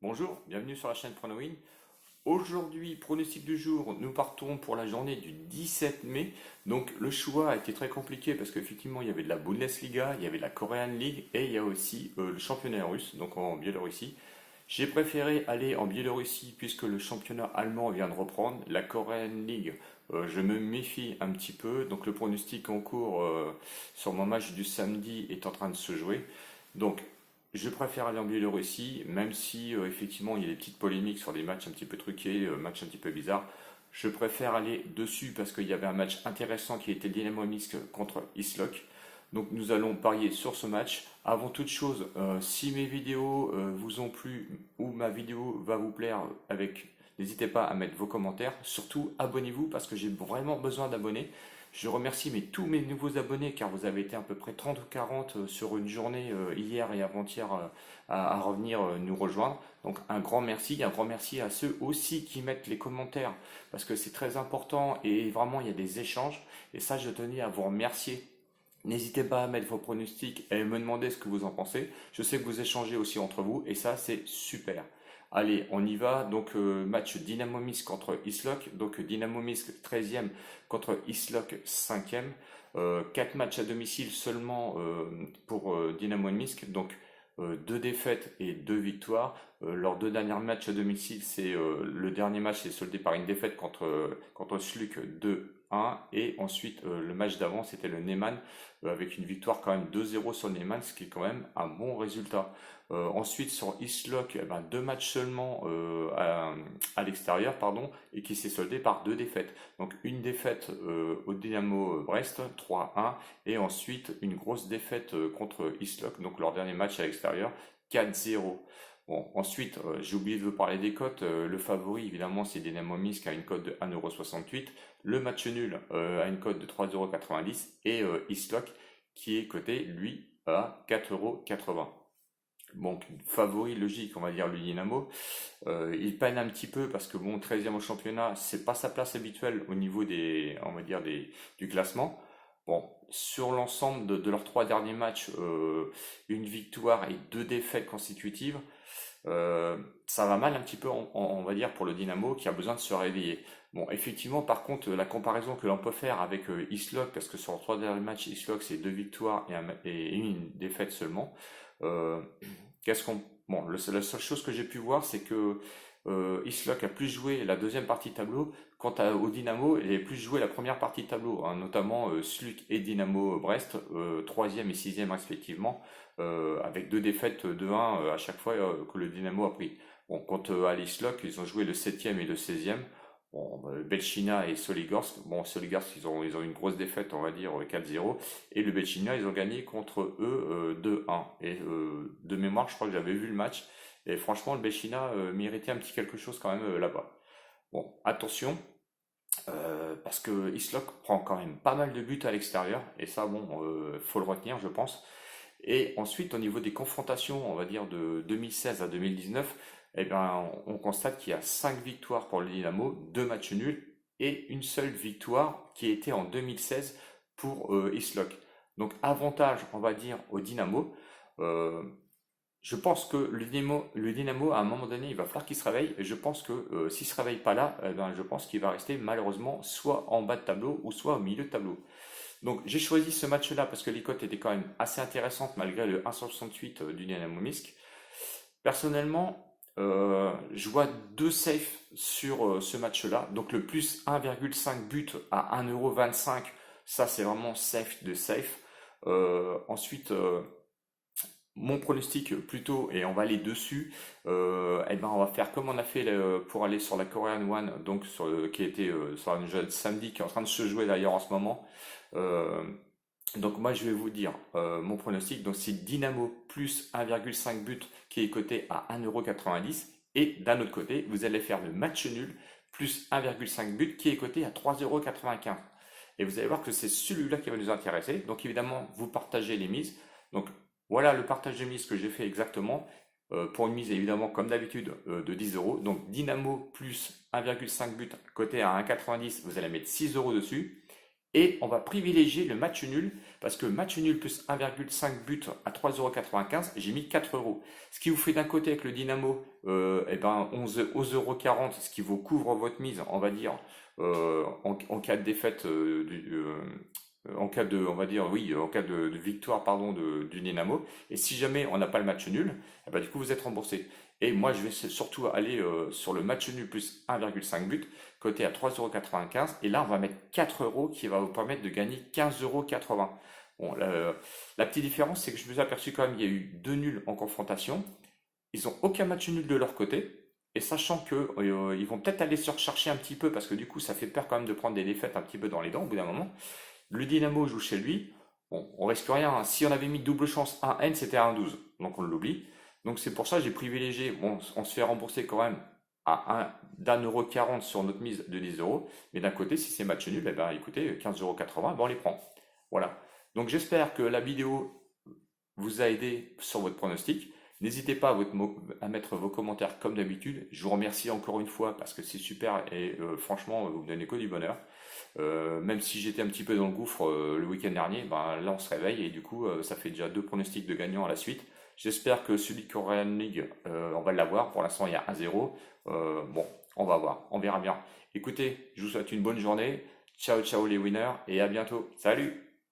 Bonjour, bienvenue sur la chaîne PronoWin. Aujourd'hui, pronostic du jour, nous partons pour la journée du 17 mai. Donc le choix a été très compliqué parce qu'effectivement il y avait de la Bundesliga, il y avait de la Korean League et il y a aussi le championnat russe, donc en Biélorussie. J'ai préféré aller en Biélorussie puisque le championnat allemand vient de reprendre. La Korean League, je me méfie un petit peu. Donc le pronostic en cours sur mon match du samedi est en train de se jouer. Donc je préfère aller en Biélorussie, même si effectivement il y a des petites polémiques sur des matchs un petit peu truqués, matchs un petit peu bizarres. Je préfère aller dessus parce qu'il y avait un match intéressant qui était Dynamo Minsk contre Islok. Donc nous allons parier sur ce match. Avant toute chose, si mes vidéos vous ont plu ou ma vidéo va vous plaire n'hésitez pas à mettre vos commentaires. Surtout abonnez-vous parce que j'ai vraiment besoin d'abonnés. Je remercie tous mes nouveaux abonnés car vous avez été à peu près 30 ou 40 sur une journée hier et avant-hier à revenir nous rejoindre. Donc un grand merci à ceux aussi qui mettent les commentaires parce que c'est très important et vraiment il y a des échanges et ça je tenais à vous remercier. N'hésitez pas à mettre vos pronostics et me demander ce que vous en pensez. Je sais que vous échangez aussi entre vous et ça c'est super. Allez, on y va. Donc match Dynamo Minsk contre Islok. Donc Dynamo Minsk 13e contre Islok 5e. 4 matchs à domicile seulement pour Dynamo Minsk. Donc 2 défaites et 2 victoires. Leurs 2 derniers matchs à domicile, le dernier match est soldé par une défaite contre Sluk 2-1 et ensuite le match d'avant c'était le Neyman avec une victoire quand même 2-0 sur le Neyman, ce qui est quand même un bon résultat. Ensuite sur Islok, eh ben, 2 matchs seulement à l'extérieur pardon, et qui s'est soldé par 2 défaites. Donc une défaite au Dynamo Brest 3-1 et ensuite une grosse défaite contre Islok, donc leur dernier match à l'extérieur 4-0. Bon, ensuite, j'ai oublié de vous parler des cotes. Le favori, évidemment, c'est Dynamo Minsk à une cote de 1,68 €. Le match nul à une cote de 3,90 € et Islok qui est coté, lui, à 4,80 €. Donc, favori logique, on va dire, le Dynamo. Il peine un petit peu parce que, bon, 13e au championnat, c'est pas sa place habituelle au niveau on va dire, du classement. Bon, sur l'ensemble de leurs 3 derniers matchs, une victoire et 2 défaites consécutives. Euh, Ça va mal un petit peu, on va dire, pour le Dynamo qui a besoin de se réveiller. Bon, effectivement, par contre, la comparaison que l'on peut faire avec Islok, parce que sur les 3 derniers matchs, Islok, c'est 2 victoires et une défaite seulement. Euh, qu'est-ce qu'on... Bon, la seule chose que j'ai pu voir, c'est que Islok a plus joué la deuxième partie de tableau, au Dynamo, il a plus joué la première partie de tableau, hein, notamment Sluk et Dynamo Brest, troisième et sixième respectivement, avec 2 défaites de 1 à chaque fois que le Dynamo a pris. Bon, quant à l'Islok, ils ont joué le septième et le seizième. Bon, Belchina et Soligorsk. Bon, Soligorsk, ils ont une grosse défaite, on va dire 4-0. Et le Belchina, ils ont gagné contre eux 2-1. Et de mémoire, je crois que j'avais vu le match. Et franchement, le Belchina méritait un petit quelque chose quand même là-bas. Bon, attention, parce que Islok prend quand même pas mal de buts à l'extérieur. Et ça, bon, faut le retenir, je pense. Et ensuite, au niveau des confrontations, on va dire de 2016 à 2019, eh ben, on constate qu'il y a 5 victoires pour le Dynamo, 2 matchs nuls et une seule victoire qui était en 2016 pour Islok. Donc avantage, on va dire, au Dynamo. Euh, je pense que le Dynamo, à un moment donné, il va falloir qu'il se réveille. Et je pense que s'il ne se réveille pas là, eh ben, je pense qu'il va rester malheureusement soit en bas de tableau ou soit au milieu de tableau. Donc j'ai choisi ce match-là parce que les cotes étaient quand même assez intéressantes malgré le 1,68 du Dynamo Minsk. Personnellement, je vois 2 safes sur ce match-là. Donc le plus 1,5 but à 1,25 €, ça c'est vraiment safe de safe. Ensuite, mon pronostic plutôt, et on va aller dessus, eh ben on va faire comme on a fait pour aller sur la Korean One, donc qui était sur un jeu de samedi qui est en train de se jouer d'ailleurs en ce moment. Euh, donc moi je vais vous dire mon pronostic, donc c'est Dynamo plus 1,5 but qui est coté à 1,90 € et d'un autre côté vous allez faire le match nul plus 1,5 but qui est coté à 3,95 €. Et vous allez voir que c'est celui-là qui va nous intéresser. Donc évidemment vous partagez les mises. Donc voilà le partage de mise que j'ai fait exactement. Pour une mise évidemment comme d'habitude de 10 euros. Donc Dynamo plus 1,5 but côté à 1,90, vous allez mettre 6 € dessus. Et on va privilégier le match nul, parce que match nul plus 1,5 but à 3,95 €, j'ai mis 4 euros. Ce qui vous fait d'un côté avec le Dynamo, eh ben 11,40 €, ce qui vous couvre votre mise, on va dire, en cas de défaite, en cas de, on va dire, oui, en cas de victoire, pardon, du Dynamo. Et si jamais on n'a pas le match nul, eh ben, du coup, vous êtes remboursé. Et moi, je vais surtout aller sur le match nul plus 1,5 but, coté à 3,95 €. Et là, on va mettre 4 euros qui va vous permettre de gagner 15,80 €. Bon, la petite différence, c'est que je me suis aperçu quand même, il y a eu deux nuls en confrontation. Ils ont aucun match nul de leur côté. Et sachant que ils vont peut-être aller se rechercher un petit peu, parce que du coup, ça fait peur quand même de prendre des défaites un petit peu dans les dents au bout d'un moment. Le Dynamo joue chez lui. Bon, on risque rien, hein. Si on avait mis double chance 1N, c'était 1,12. Donc on l'oublie. Donc c'est pour ça que j'ai privilégié. Bon, on se fait rembourser quand même à d'1,40 € sur notre mise de 10 euros. Mais d'un côté, si c'est match nul, eh ben, écoutez, 15,80 €, ben, on les prend. Voilà. Donc j'espère que la vidéo vous a aidé sur votre pronostic. N'hésitez pas à mettre vos commentaires comme d'habitude. Je vous remercie encore une fois parce que c'est super et franchement, vous me donnez que du bonheur. Même si j'étais un petit peu dans le gouffre le week-end dernier, ben, là on se réveille et du coup ça fait déjà deux pronostics de gagnants à la suite. J'espère que celui de Korean League, on va l'avoir. Pour l'instant il y a 1-0. Bon, on va voir, on verra bien. Écoutez, je vous souhaite une bonne journée. Ciao ciao les winners et à bientôt. Salut!